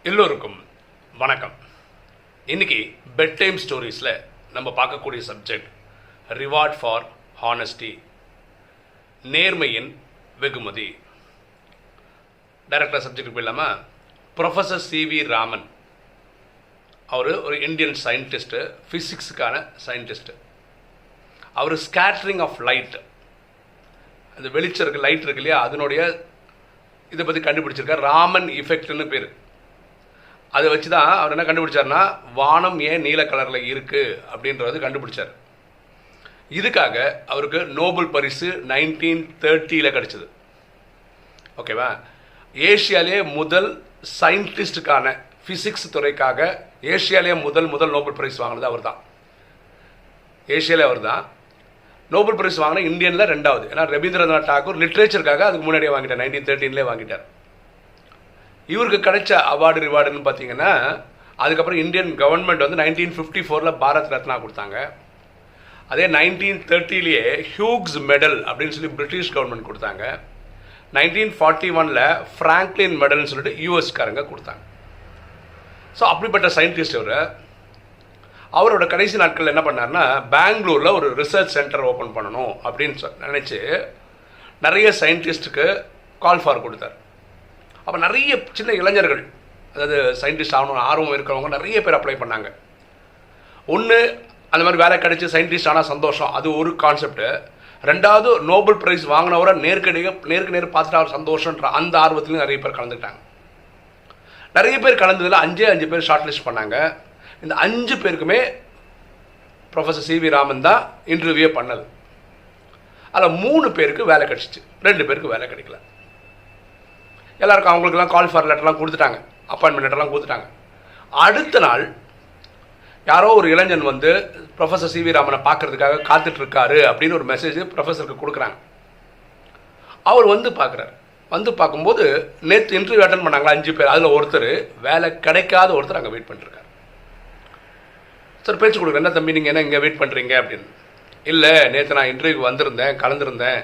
எல்லோருக்கும் வணக்கம். இன்னைக்கு பெட் டைம் ஸ்டோரிஸில் நம்ம பார்க்கக்கூடிய சப்ஜெக்ட் ரிவார்ட் ஃபார் ஹானஸ்டி, நேர்மையின் வெகுமதி. டைரக்டாக சப்ஜெக்ட் போயிடலாமா? ப்ரொஃபஸர் சிவி ராமன், அவர் ஒரு இந்தியன் சயின்டிஸ்ட்டு, ஃபிசிக்ஸுக்கான சயின்டிஸ்ட்டு. அவர் ஸ்கேட்ரிங் ஆஃப் லைட், அந்த வெளிச்சம் இருக்குது, லைட் இருக்கு இல்லையா, அதனுடைய இதை பற்றி கண்டுபிடிச்சிருக்கார். ராமன் எஃபெக்ட்னு பேர். அதை வச்சு தான் அவர் என்ன கண்டுபிடிச்சார்னா, வானம் ஏன் நீல கலரில் இருக்குது அப்படின்றது கண்டுபிடிச்சார். இதுக்காக அவருக்கு நோபல் பரிசு 1930 கிடச்சிது. ஓகேவா? ஏஷியாலேயே முதல் சயின்டிஸ்டுக்கான ஃபிசிக்ஸ் துறைக்காக ஏஷியாலேயே முதல் நோபல் பரிசு வாங்கினது அவர் தான். ஏஷியாலே அவர் தான் நோபல் பரிசு வாங்கின இந்தியனில் ரெண்டாவது. ஏன்னா ரவீந்திரநாத் டாகூர் லிட்ரேச்சருக்காக அதுக்கு முன்னாடியே வாங்கிட்டார், 1913 வாங்கிட்டார். இவருக்கு கிடைச்ச அவார்டு ரிவார்டுன்னு பார்த்தீங்கன்னா, அதுக்கப்புறம் இந்தியன் கவர்மெண்ட் வந்து 1954 பாரத் ரத்னா கொடுத்தாங்க. அதே 1930 ஹியூக்ஸ் மெடல் அப்படின்னு சொல்லி பிரிட்டிஷ் கவர்மெண்ட் கொடுத்தாங்க. 1941 ஃப்ராங்க்லின் மெடல்னு சொல்லிட்டு யூஎஸ்காரங்க கொடுத்தாங்க. ஸோ அப்படிப்பட்ட சயின்டிஸ்ட் அவரோட கடைசி நாட்கள் என்ன பண்ணார்னா, பெங்களூரில் ஒரு ரிசர்ச் சென்டர் ஓப்பன் பண்ணணும் அப்படின்னு நினச்சி நிறைய சயின்டிஸ்ட்டுக்கு கால் ஃபார் கொடுத்தார். அப்போ நிறைய சின்ன இளைஞர்கள், அதாவது சயின்டிஸ்ட் ஆகணும்னு ஆர்வம் இருக்கிறவங்க நிறைய பேர் அப்ளை பண்ணாங்க. ஒன்று, அந்த மாதிரி வேலை கிடைச்சி சயின்டிஸ்ட் ஆனால் சந்தோஷம், அது ஒரு கான்செப்ட்டு. ரெண்டாவது, நோபல் ப்ரைஸ் வாங்கினவரை நேருக்கு நேர் பார்த்துட்டு அவர் சந்தோஷன்ற அந்த ஆர்வத்துலையும் நிறைய பேர் கலந்துக்கிட்டாங்க. நிறைய பேர் கலந்ததில் 5 பேர் ஷார்ட் லிஸ்ட் பண்ணாங்க. இந்த 5 பேருக்குமே ப்ரொஃபஸர் சிவி ராமன் தான் இன்டர்வியூவே பண்ணது. அதில் 3 பேருக்கு வேலை கிடச்சிச்சு, 2 பேருக்கு வேலை கிடைக்கல. எல்லாருக்கும் அவங்களுக்கெல்லாம் கால் ஃபார் லெட்டர்லாம் கொடுத்துட்டாங்க, அப்பாயின்மெண்ட் லெட்டர்லாம் கொடுத்துட்டாங்க. அடுத்த நாள் யாரோ ஒரு இளைஞன் வந்து ப்ரொஃபஸர் சிவி ராமனை பார்க்கறதுக்காக காத்துட்ருக்காரு அப்படின்னு ஒரு மெசேஜ் ப்ரொஃபஸருக்கு கொடுக்குறாங்க. அவர் வந்து பார்க்குறாரு. வந்து பார்க்கும்போது நேற்று இன்டர்வியூ அட்டன் பண்ணாங்களா 5 பேர், அதில் ஒருத்தர், வேலை கிடைக்காத ஒருத்தர் அங்கே வெயிட் பண்ணிருக்காரு. சார் பேச்சு கொடுக்குறேன், என்ன தம்பி நீங்கள் என்ன இங்கே வெயிட் பண்ணுறீங்க அப்படின்னு. இல்லை, நேற்று நான் இன்டர்வியூக்கு வந்திருந்தேன், கலந்துருந்தேன்.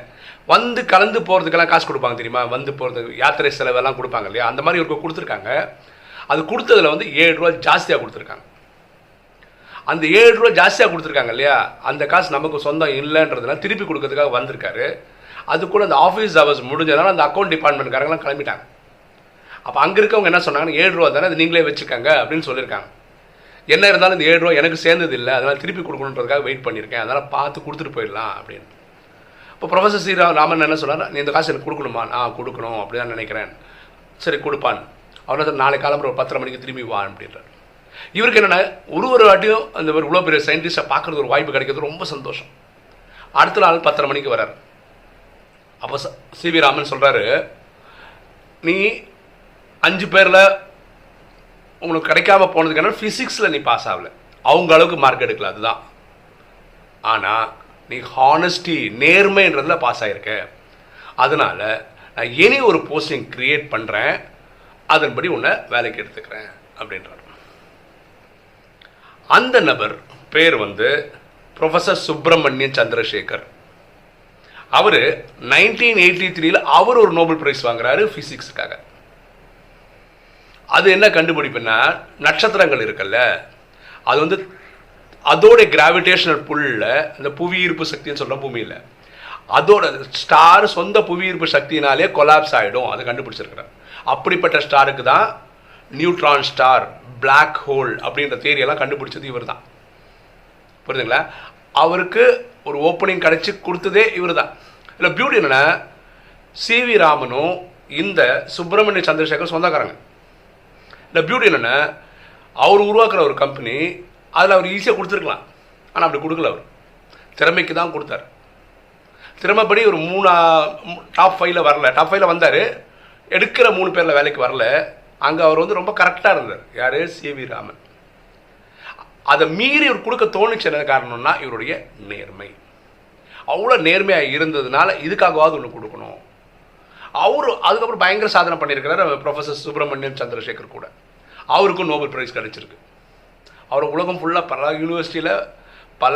வந்து கலந்து போகிறதுக்கெல்லாம் காசு கொடுப்பாங்க தெரியுமா, வந்து போகிறதுக்கு யாத்திரை செலவெல்லாம் கொடுப்பாங்க இல்லையா, அந்த மாதிரி இவருக்கு கொடுத்துருக்காங்க. அது கொடுத்ததில் வந்து 7 ரூபா ஜாஸ்தியாக கொடுத்துருக்காங்க. அந்த 7 ரூபா ஜாஸ்தியாக கொடுத்துருக்காங்க இல்லையா, அந்த காசு நமக்கு சொந்தம் இல்லைன்றதுனால திருப்பி கொடுக்கறதுக்காக வந்திருக்காரு. அது கூட அந்த ஆஃபீஸ் ஹவர்ஸ் முடிஞ்சதுனால அந்த அக்கௌண்ட் டிபார்ட்மெண்ட்காரங்களாம் கிளம்பிட்டாங்க. அப்போ அங்கே இருக்கவங்க என்ன சொன்னாங்கன்னா, 7 ரூபா தானே, அது நீங்களே வச்சுக்கோங்க அப்படின்னு சொல்லியிருக்காங்க. என்ன இருந்தாலும் இந்த 7 ரூபா எனக்கு சேர்ந்தது இல்லை, அதனால் திருப்பி கொடுக்கணுன்றதுக்காக வெயிட் பண்ணியிருக்கேன், அதனால் பார்த்து கொடுத்துட்டு போயிடலாம் அப்படின்னு. இப்போ ப்ரொஃபஸர் சி ராமன் என்ன சொன்னார், நீ இந்த காசு எனக்கு கொடுக்கணுமா? நான் கொடுக்கணும் அப்படி தான் நினைக்கிறேன். சரி கொடுப்பான். அவர் நாளை காலம்புற ஒரு 10:30 மணிக்கு திரும்பி வா அப்படின்றார். இவருக்கு என்னென்னா, ஒரு வாட்டியும் அந்த ஒரு இவ்வளோ பெரிய சயின்டிஸ்ட்டை பார்க்குறது ஒரு வாய்ப்பு கிடைக்கிறது ரொம்ப சந்தோஷம். அடுத்த நாள் 10:30 மணிக்கு வர்றார். அப்போ சிவி ராமன் சொல்கிறாரு, நீ 5 பேரில் உங்களுக்கு கிடைக்காம போனதுக்கான ஃபிசிக்ஸில் நீ பாஸ் ஆகலை, அவங்க அளவுக்கு மார்க் எடுக்கல, அதுதான். ஆனால் நீ ஹானஸ்டி, நேர்மைன்றதில் பாஸ் ஆகிருக்க. அதனால் நான் இனி ஒரு போஸ்டிங் க்ரியேட் பண்ணுறேன், அதன்படி உன்னை வேலைக்கு எடுத்துக்கிறேன் அப்படின்றார். அந்த நபர் பேர் வந்து ப்ரொஃபஸர் சுப்பிரமணியன் சந்திரசேகர். அவர் 1983 அவர் ஒரு நோபல் பிரைஸ் வாங்குறாரு ஃபிசிக்ஸுக்காக. அது என்ன கண்டுபிடிப்புன்னா, நட்சத்திரங்கள் இருக்குல்ல, அது வந்து அதோட கிராவிடேஷனல் புல்ல, அந்த புவி ஈர்ப்பு சக்தின்னு சொல்கிற பூமியில், அதோட ஸ்டார் சொந்த புவி ஈர்ப்பு சக்தினாலே கொலாப்ஸ் ஆகிடும், அதை கண்டுபிடிச்சிருக்கிறார். அப்படிப்பட்ட ஸ்டாருக்கு தான் நியூட்ரான் ஸ்டார், பிளாக் ஹோல் அப்படின்ற தியரியெல்லாம் கண்டுபிடிச்சது இவர் தான். புரியுதுங்களா? அவருக்கு ஒரு ஓப்பனிங் கிடச்சி கொடுத்ததே இவர் தான். இல்லை பியூட்டி என்னென்னா, சிவி ராமனும் இந்த சுப்பிரமணிய சந்திரசேகர் சொந்தக்காரங்க. இல்லை பியூட்டி என்னென்னா, அவர் உருவாக்குற ஒரு கம்பெனி, அதில் அவர் ஈஸியாக கொடுத்துருக்கலாம், ஆனால் அப்படி கொடுக்கல. அவர் திறமைக்கு தான் கொடுத்தார். திறமைப்படி ஒரு டாப் 5 வரல. டாப் 5 வந்தார், எடுக்கிற 3 பேரில் வேலைக்கு வரல. அங்கே அவர் வந்து ரொம்ப கரெக்டாக இருந்தார். யார்? சிவி ராமன். அதை மீறி இவர் கொடுக்க தோணுச்சு. என்ன காரணம்னா, இவருடைய நேர்மை. அவ்வளோ நேர்மையாக இருந்ததுனால இதுக்காகவாவது ஒன்று கொடுக்கணும். அவரு அதுக்கப்புறம் பயங்கர சாதனை பண்ணியிருக்கிறார் ப்ரொஃபஸர் சுப்பிரமணியன் சந்திரசேகர் கூட. அவருக்கும் நோபல் பிரைஸ் கிடைச்சிருக்கு. அவர் உலகம் ஃபுல்லாக பல யூனிவர்சிட்டியில் பல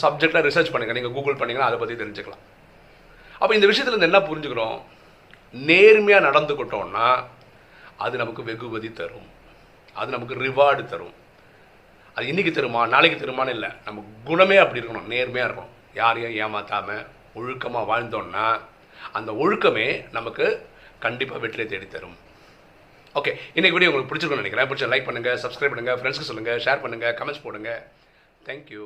சப்ஜெக்டில் ரிசர்ச் பண்ணுங்கள், நீங்கள் கூகுள் பண்ணிங்கன்னா அதை பற்றி தெரிஞ்சுக்கலாம். அப்போ இந்த விஷயத்தில் என்ன புரிஞ்சுக்கிறோம், நேர்மையாக நடந்துக்கிட்டோம்னா அது நமக்கு வெகுமதி தரும், அது நமக்கு ரிவார்டு தரும். அது இன்றைக்கி தருமா நாளைக்கு தருமானு இல்லை, நம்ம குணமே அப்படி இருக்கணும், நேர்மையாக இருக்கணும், யாரையும் ஏமாற்றாமல் ஒழுக்கமாக வாழ்ந்தோன்னா அந்த ஒழுக்கமே நமக்கு கண்டிப்பாக வெற்றியை தேடித்தரும். ஓகே, இன்றைக்கி வீடியோ உங்களுக்கு பிடிச்சிருக்குன்னு நினைக்கிறேன். பிடிச்ச லைக் பண்ணுங்கள், சப்ஸ்கிரைப் பண்ணுங்கள், ஃப்ரெண்ட்ஸ்க்கு சொல்லுங்கள், ஷேர் பண்ணுங்கள், கமெண்ட்ஸ் போடுங்கள். தேங்க்யூ.